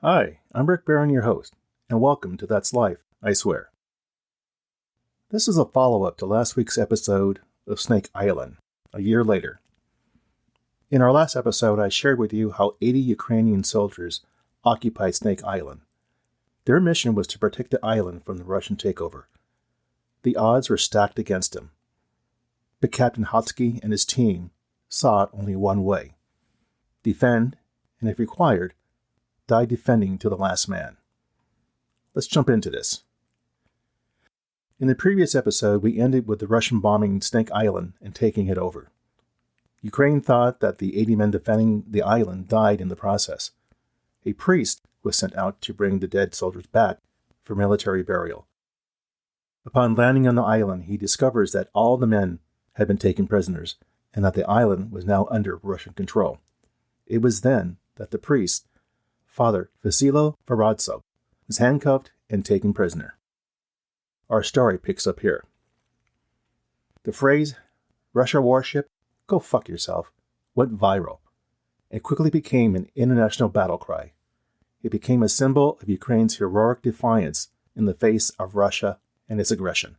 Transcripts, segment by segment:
Hi, I'm Rick Barron, your host, and welcome to That's Life, I Swear. This is a follow-up to last week's episode of Snake Island, a year later. In our last episode, I shared with you how 80 Ukrainian soldiers occupied Snake Island. Their mission was to protect the island from the Russian takeover. The odds were stacked against them. But Captain Hodsky and his team saw it only one way: defend, and if required, die defending to the last man. Let's jump into this. In the previous episode, we ended with the Russian bombing Snake Island and taking it over. Ukraine thought that the 80 men defending the island died in the process. A priest was sent out to bring the dead soldiers back for military burial. Upon landing on the island, he discovers that all the men had been taken prisoners and that the island was now under Russian control. It was then that the priest, Father Vasilo Varadtsov, was handcuffed and taken prisoner. Our story picks up here. The phrase, "Russia warship, go fuck yourself," went viral and quickly became an international battle cry. It became a symbol of Ukraine's heroic defiance in the face of Russia and its aggression.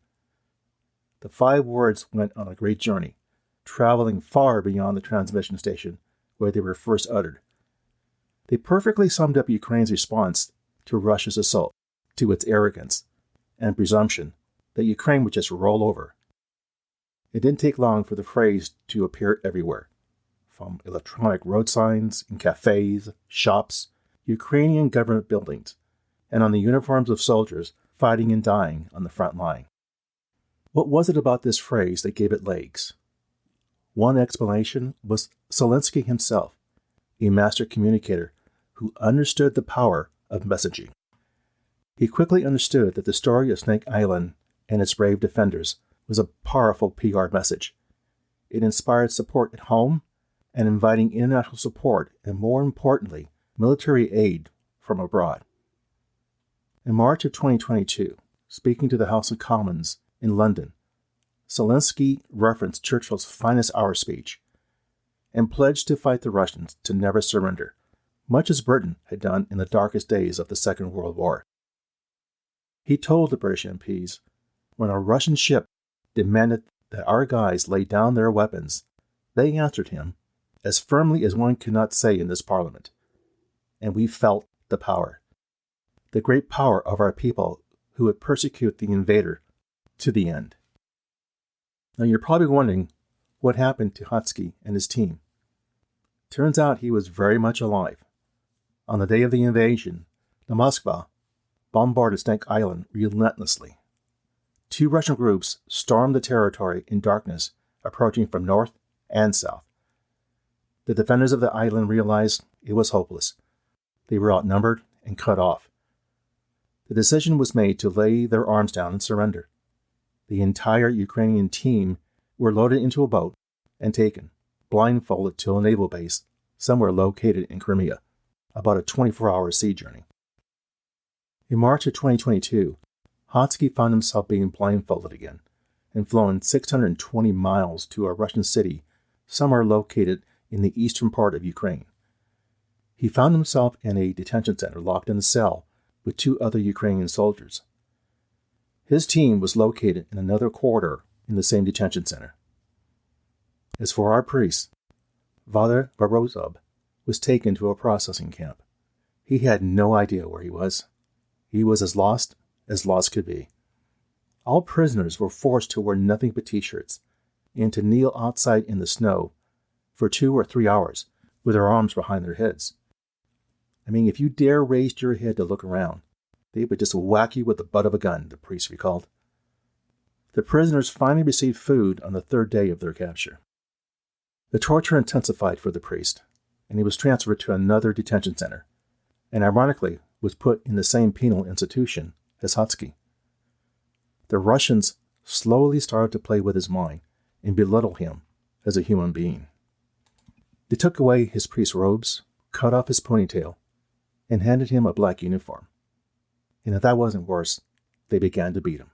The 5 words went on a great journey, traveling far beyond the transmission station where they were first uttered. They perfectly summed up Ukraine's response to Russia's assault, to its arrogance and presumption that Ukraine would just roll over. It didn't take long for the phrase to appear everywhere, from electronic road signs, in cafes, shops, Ukrainian government buildings, and on the uniforms of soldiers fighting and dying on the front line. What was it about this phrase that gave it legs? One explanation was Zelensky himself, a master communicator who understood the power of messaging. He quickly understood that the story of Snake Island and its brave defenders was a powerful PR message. It inspired support at home and inviting international support and, more importantly, military aid from abroad. In March of 2022, speaking to the House of Commons in London, Zelensky referenced Churchill's finest hour speech and pledged to fight the Russians to never surrender, much as Britain had done in the darkest days of the Second World War. He told the British MPs, when a Russian ship demanded that our guys lay down their weapons, they answered him as firmly as one could not say in this parliament. And we felt the power, the great power of our people who would persecute the invader to the end. Now you're probably wondering what happened to Hodsky and his team. Turns out he was very much alive. On the day of the invasion, the Moskva bombarded Snake Island relentlessly. 2 Russian groups stormed the territory in darkness, approaching from north and south. The defenders of the island realized it was hopeless. They were outnumbered and cut off. The decision was made to lay their arms down and surrender. The entire Ukrainian team were loaded into a boat and taken, blindfolded, to a naval base somewhere located in Crimea, about a 24-hour sea journey. In March of 2022, Hodsky found himself being blindfolded again and flown 620 miles to a Russian city somewhere located in the eastern part of Ukraine. He found himself in a detention center locked in a cell with 2 other Ukrainian soldiers. His team was located in another corridor in the same detention center. As for our priest, Father Varadtsov was taken to a processing camp. He had no idea where he was. He was as lost could be. All prisoners were forced to wear nothing but t-shirts and to kneel outside in the snow for 2 or 3 hours with their arms behind their heads. I mean, if you dare raise your head to look around, they would just whack you with the butt of a gun, the priest recalled. The prisoners finally received food on the 3rd day of their capture. The torture intensified for the priest, and he was transferred to another detention center, and ironically was put in the same penal institution as Hodsky. The Russians slowly started to play with his mind and belittle him as a human being. They took away his priest's robes, cut off his ponytail, and handed him a black uniform. And if that wasn't worse, they began to beat him.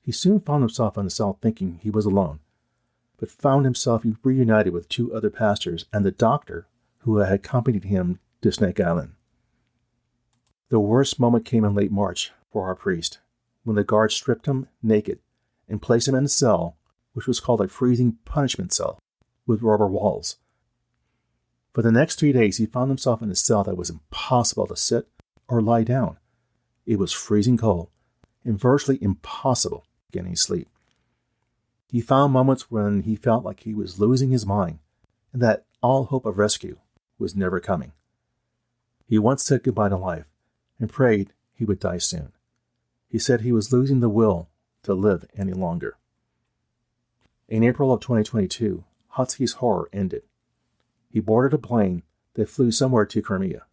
He soon found himself in a cell thinking he was alone, but found himself reunited with 2 other pastors and the doctor who had accompanied him to Snake Island. The worst moment came in late March for our priest, when the guards stripped him naked and placed him in a cell, which was called a freezing punishment cell, with rubber walls. For the next 3 days, he found himself in a cell that was impossible to sit or lie down. It was freezing cold and virtually impossible getting sleep. He found moments when he felt like he was losing his mind and that all hope of rescue was never coming. He once said goodbye to life and prayed he would die soon. He said he was losing the will to live any longer. In April of 2022, Hodsky's horror ended. He boarded a plane that flew somewhere to Crimea.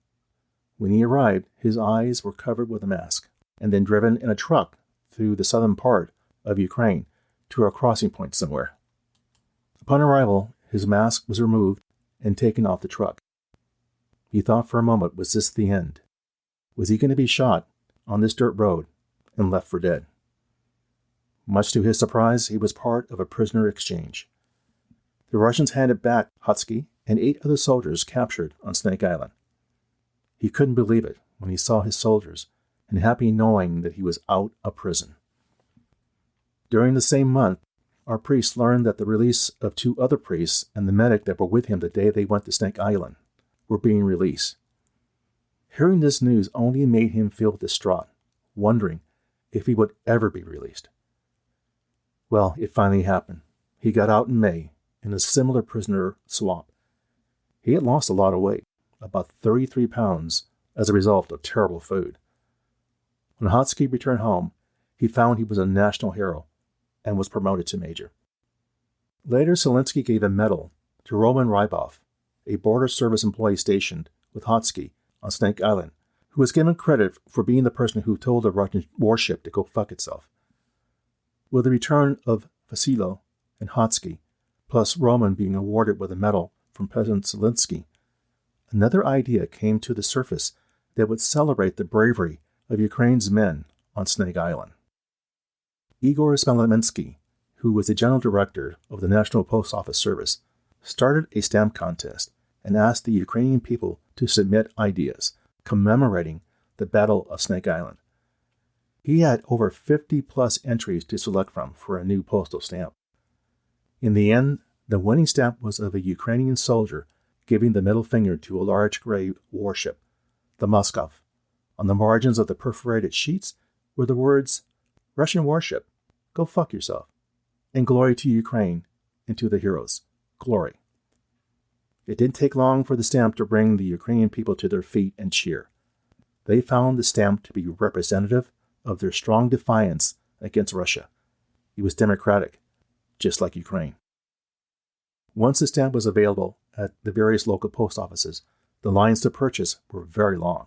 When he arrived, his eyes were covered with a mask and then driven in a truck through the southern part of Ukraine to a crossing point somewhere. Upon arrival, his mask was removed and taken off the truck. He thought for a moment, was this the end? Was he going to be shot on this dirt road and left for dead? Much to his surprise, he was part of a prisoner exchange. The Russians handed back Hodsky and 8 other soldiers captured on Snake Island. He couldn't believe it when he saw his soldiers, and happy knowing that he was out of prison. During the same month, our priest learned that the release of 2 other priests and the medic that were with him the day they went to Snake Island were being released. Hearing this news only made him feel distraught, wondering if he would ever be released. Well, it finally happened. He got out in May in a similar prisoner swap. He had lost a lot of weight, about 33 pounds, as a result of terrible food. When Hodsky returned home, he found he was a national hero and was promoted to major. Later, Zelensky gave a medal to Roman Rybov, a border service employee stationed with Hodsky on Snake Island, who was given credit for being the person who told the Russian warship to go fuck itself. With the return of Vasilo and Hodsky, plus Roman being awarded with a medal from President Zelensky, another idea came to the surface that would celebrate the bravery of Ukraine's men on Snake Island. Igor Smelemensky, who was the general director of the National Post Office Service, started a stamp contest and asked the Ukrainian people to submit ideas commemorating the Battle of Snake Island. He had over 50-plus entries to select from for a new postal stamp. In the end, the winning stamp was of a Ukrainian soldier giving the middle finger to a large gray warship, the Moskov. On the margins of the perforated sheets were the words, "Russian warship, go fuck yourself," and "Glory to Ukraine and to the heroes. Glory." It didn't take long for the stamp to bring the Ukrainian people to their feet and cheer. They found the stamp to be representative of their strong defiance against Russia. It was democratic, just like Ukraine. Once the stamp was available at the various local post offices, the lines to purchase were very long.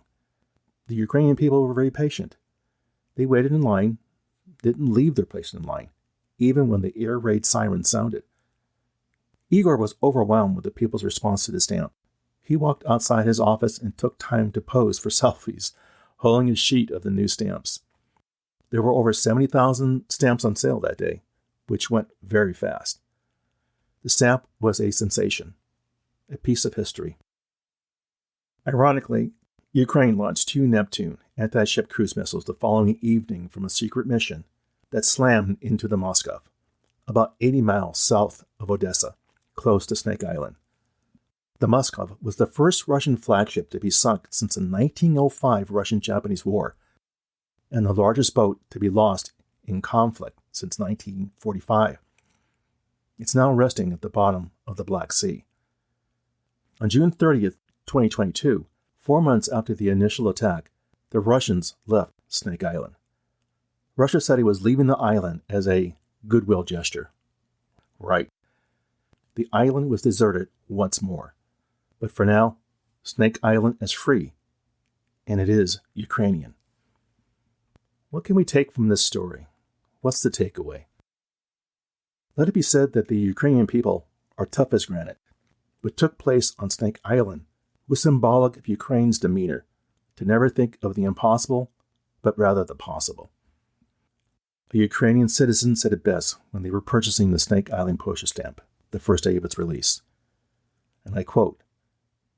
The Ukrainian people were very patient. They waited in line, didn't leave their place in line, even when the air raid siren sounded. Igor was overwhelmed with the people's response to the stamp. He walked outside his office and took time to pose for selfies, holding a sheet of the new stamps. There were over 70,000 stamps on sale that day, which went very fast. The stamp was a sensation, a piece of history. Ironically, Ukraine launched 2 Neptune anti-ship cruise missiles the following evening from a secret mission that slammed into the Moskov, about 80 miles south of Odessa, close to Snake Island. The Moskov was the first Russian flagship to be sunk since the 1905 Russian-Japanese War, and the largest boat to be lost in conflict since 1945. It's now resting at the bottom of the Black Sea. On June 30th, 2022, 4 months after the initial attack, the Russians left Snake Island. Russia said it was leaving the island as a goodwill gesture. Right. The island was deserted once more. But for now, Snake Island is free, and it is Ukrainian. What can we take from this story? What's the takeaway? Let it be said that the Ukrainian people are tough as granite. What took place on Snake Island was symbolic of Ukraine's demeanor, to never think of the impossible, but rather the possible. A Ukrainian citizen said it best when they were purchasing the Snake Island postage stamp the first day of its release. And I quote,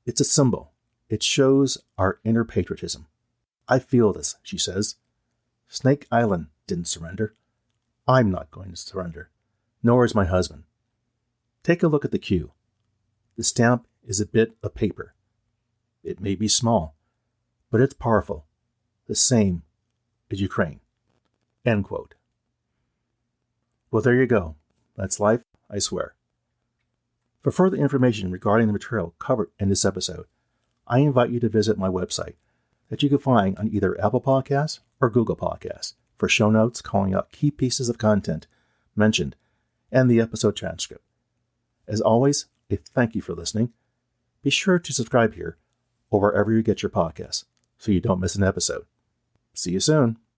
"It's a symbol. It shows our inner patriotism. I feel this, she says. Snake Island didn't surrender. I'm not going to surrender. Nor is my husband. Take a look at the Q. The stamp is a bit of paper. It may be small, but it's powerful. The same as Ukraine. End quote. Well, there you go. That's life, I swear. For further information regarding the material covered in this episode, I invite you to visit my website that you can find on either Apple Podcasts or Google Podcasts for show notes calling out key pieces of content mentioned and the episode transcript. As always, I thank you for listening. Be sure to subscribe here or wherever you get your podcasts so you don't miss an episode. See you soon.